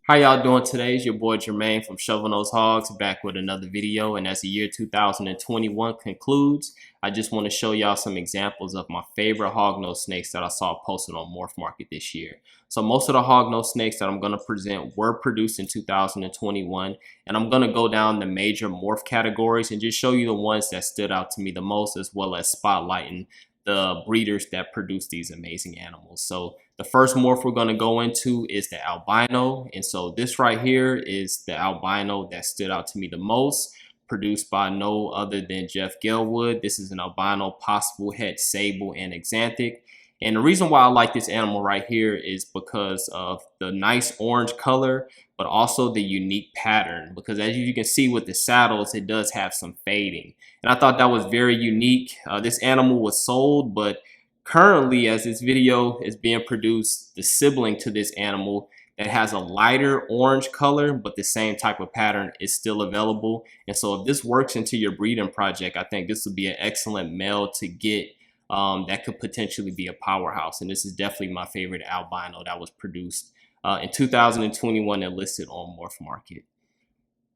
How y'all doing today? It's your boy Jermaine from Hognose Hogs back with another video. And as the year 2021 concludes, I just want to show y'all some examples of my favorite hognose snakes that I saw posted on Morph Market this year. So most of the hognose snakes that I'm going to present were produced in 2021. And I'm going to go down the major morph categories and just show you the ones that stood out to me the most, as well as spotlighting the breeders that produce these amazing animals. So the first morph we're going to go into is the albino. And so this right here is the albino that stood out to me the most, produced by no other than Jeff Gelwood. This is an albino possible het sable and axanthic. And the reason why I like this animal right here is because of the nice orange color, but also the unique pattern. Because as you can see with the saddles, it does have some fading. And I thought that was very unique. This animal was sold, but currently, as this video is being produced, the sibling to this animal that has a lighter orange color, but the same type of pattern is still available. And so if this works into your breeding project, I think this would be an excellent male to get that could potentially be a powerhouse. And this is definitely my favorite albino that was produced in 2021 and listed on Morph Market.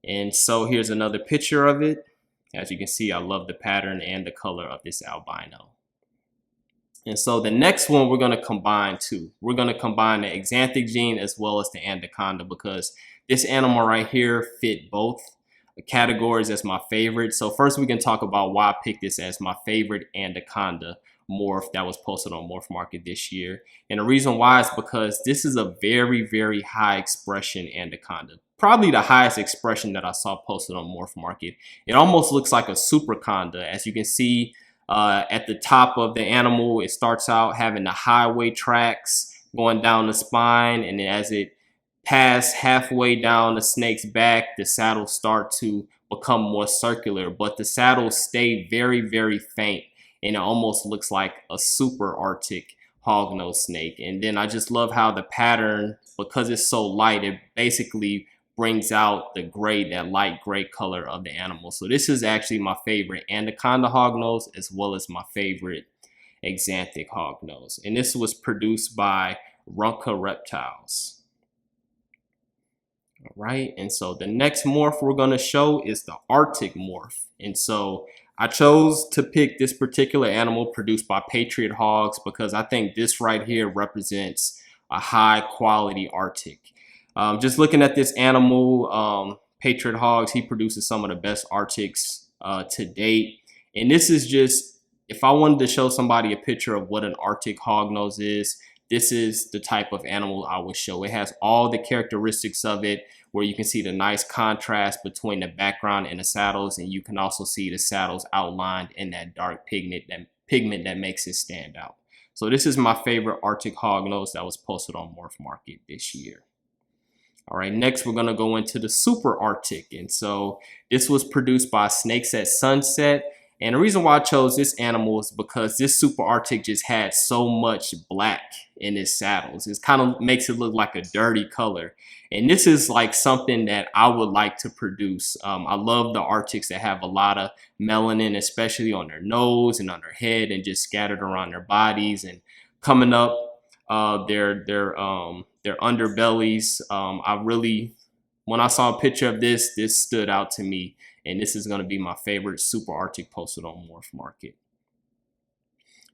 And so here's another picture of it. As you can see, I love the pattern and the color of this albino. And so the next one we're going to combine two. We're going to combine the axanthic gene as well as the anaconda, because this animal right here fit both categories as my favorite. So first we can talk about why I picked this as my favorite anaconda morph that was posted on Morph Market this year. And the reason why is because this is a very, very high expression anaconda. Probably the highest expression that I saw posted on Morph Market. It almost looks like a superconda. As you can see, at the top of the animal, it starts out having the highway tracks going down the spine, and then as it passes halfway down the snake's back, the saddles start to become more circular, but the saddles stay very, very faint, and it almost looks like a super arctic hognose snake. And then I just love how the pattern, because it's so light, it basically brings out the gray, that light gray color of the animal. So this is actually my favorite anaconda hognose, as well as my favorite axanthic hognose. And this was produced by Runka Reptiles. All right, and so the next morph we're gonna show is the Arctic morph. And so I chose to pick this particular animal produced by Patriot Hogs because I think this right here represents a high quality Arctic. Just looking at this animal, Patriot Hogs, he produces some of the best Arctics to date. And this is just, if I wanted to show somebody a picture of what an Arctic hognose is, this is the type of animal I would show. It has all the characteristics of it, where you can see the nice contrast between the background and the saddles, and you can also see the saddles outlined in that dark pigment that makes it stand out. So this is my favorite Arctic hognose that was posted on Morph Market this year. All right, next we're gonna go into the Super Arctic. And so this was produced by Snakes at Sunset. And the reason why I chose this animal is because this Super Arctic just had so much black in its saddles. It kind of makes it look like a dirty color. And this is like something that I would like to produce. I love the Arctics that have a lot of melanin, especially on their nose and on their head and just scattered around their bodies and coming up their underbellies. When I saw a picture of this stood out to me, and this is going to be my favorite Super Arctic posted on Morph Market.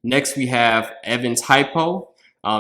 Next we have Evans Hypo.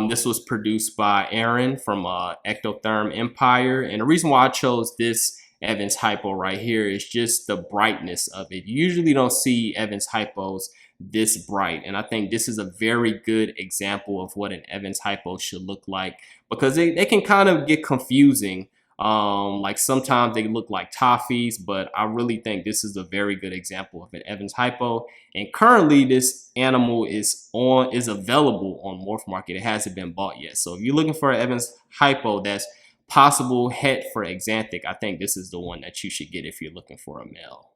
This was produced by Aaron from Ectotherm Empire, and the reason why I chose this Evans Hypo right here is just the brightness of it. You usually don't see Evans Hypos this bright, and I think this is a very good example of what an Evans Hypo should look like, because they can kind of get confusing. Like sometimes they look like Toffies, but I really think this is a very good example of an Evans Hypo. And currently this animal is available on Morph Market. It hasn't been bought yet. So if you're looking for an Evans Hypo that's possible het for axanthic, I think this is the one that you should get if you're looking for a male.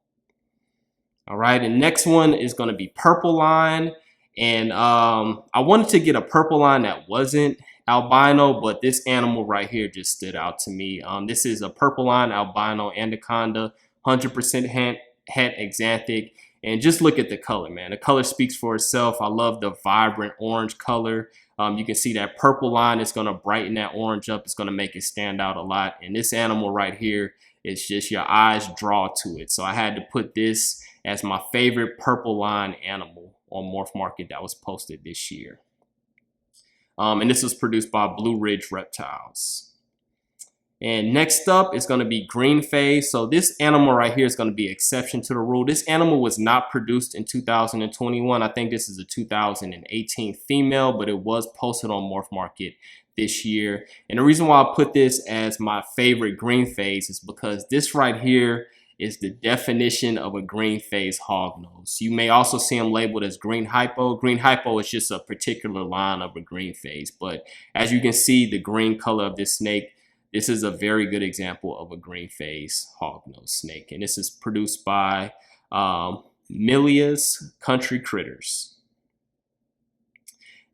All right, and next one is going to be Purple Line. And I wanted to get a purple line that wasn't albino, but this animal right here just stood out to me. This is a purple line albino anaconda, 100% het axanthic. And just look at the color, man. The color speaks for itself. I love the vibrant orange color. You can see that purple line is going to brighten that orange up. It's going to make it stand out a lot. And this animal right here, it's just your eyes draw to it. So I had to put this as my favorite purple line animal on Morph Market that was posted this year. And this was produced by Blue Ridge Reptiles. And next up is going to be Green Phase. So this animal right here is going to be exception to the rule. This animal was not produced in 2021. I think this is a 2018 female, but it was posted on Morph Market this year. And the reason why I put this as my favorite Green Phase is because this right here is the definition of a Green Phase hognose. You may also see them labeled as Green Hypo. Green Hypo is just a particular line of a Green Phase. But as you can see, the green color of this snake, this is a very good example of a Green Phase hognose snake. And this is produced by Milia's Country Critters.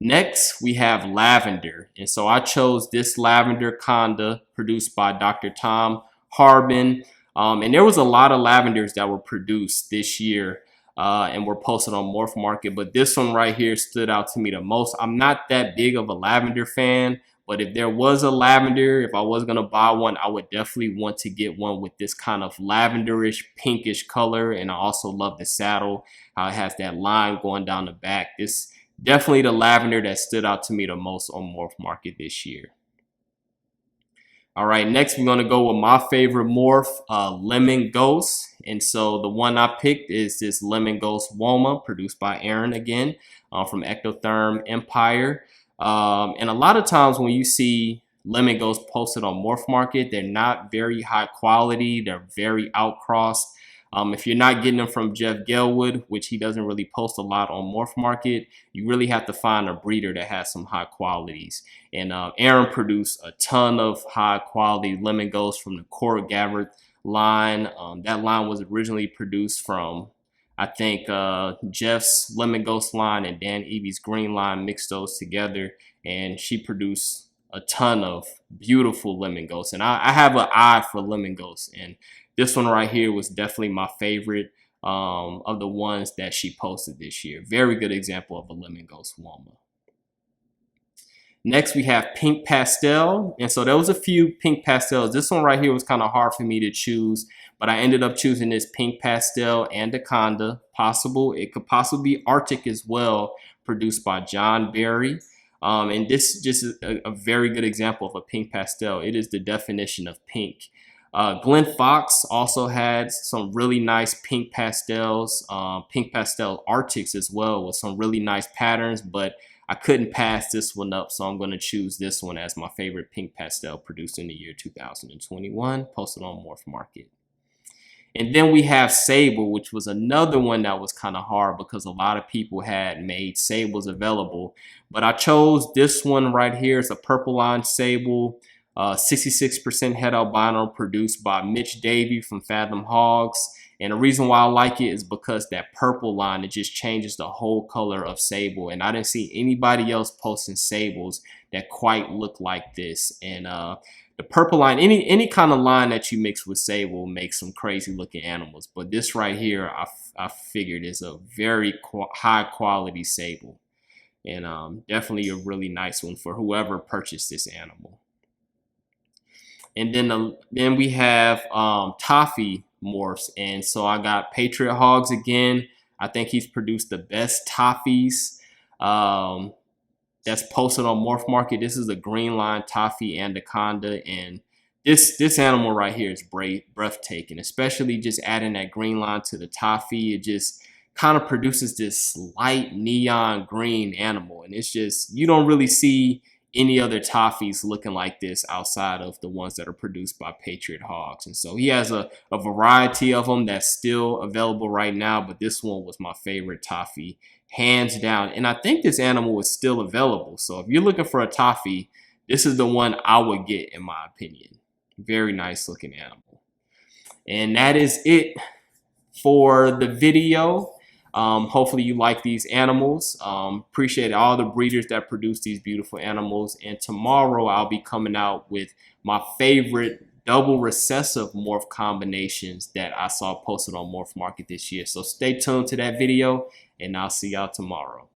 Next, we have Lavender. And so I chose this Lavender Conda produced by Dr. Tom Harbin. And there was a lot of lavenders that were produced this year and were posted on Morph Market. But this one right here stood out to me the most. I'm not that big of a lavender fan, but if there was a lavender, if I was going to buy one, I would definitely want to get one with this kind of lavenderish, pinkish color. And I also love the saddle, how it has that line going down the back. This definitely the lavender that stood out to me the most on Morph Market this year. All right, next we're going to go with my favorite morph, Lemon Ghost. And so the one I picked is this Lemon Ghost Woma, produced by Aaron again, from Ectotherm Empire. And a lot of times when you see Lemon Ghost posted on Morph Market, they're not very high quality. They're very outcrossed. If you're not getting them from Jeff Gelwood, which he doesn't really post a lot on Morph Market, you really have to find a breeder that has some high qualities. And Aaron produced a ton of high quality Lemon Ghosts from the Cora Gabbard line. That line was originally produced from, I think, Jeff's Lemon Ghost line and Dan Eby's Green line, mixed those together. And she produced a ton of beautiful Lemon Ghosts. And I have an eye for Lemon Ghosts. And this one right here was definitely my favorite of the ones that she posted this year. Very good example of a Lemon Ghost Woma. Next, we have Pink Pastel. And so there was a few Pink Pastels. This one right here was kind of hard for me to choose, but I ended up choosing this Pink Pastel Anaconda. It could possibly be Arctic as well, produced by John Berry. And this just is a very good example of a Pink Pastel. It is the definition of pink. Glenn Fox also had some really nice pink pastels, pink pastel Arctics as well, with some really nice patterns, but I couldn't pass this one up, so I'm going to choose this one as my favorite pink pastel produced in the year 2021, posted on Morph Market. And then we have Sable, which was another one that was kind of hard because a lot of people had made Sables available, but I chose this one right here. It's a purple line Sable. 66% het albino, produced by Mitch Davey from Fathom Hogs. And the reason why I like it is because that purple line, it just changes the whole color of Sable. And I didn't see anybody else posting Sables that quite look like this. And the purple line, any kind of line that you mix with Sable makes some crazy looking animals. But this right here, I figured is a very high quality Sable. And definitely a really nice one for whoever purchased this animal. And then we have Toffee morphs. And so I got Patriot Hogs again. I think he's produced the best Toffies that's posted on Morph Market. This is a green line Toffee Anaconda. And this animal right here is breathtaking, especially just adding that green line to the Toffee. It just kind of produces this light neon green animal. And it's just, you don't really see any other Toffies looking like this outside of the ones that are produced by Patriot Hogs. And so he has a variety of them that's still available right now, but this one was my favorite Toffee, hands down. And I think this animal is still available. So if you're looking for a Toffee, this is the one I would get, in my opinion. Very nice looking animal. And that is it for the video. Hopefully you like these animals. Appreciate all the breeders that produce these beautiful animals. And tomorrow I'll be coming out with my favorite double recessive morph combinations that I saw posted on Morph Market this year. So stay tuned to that video, and I'll see y'all tomorrow.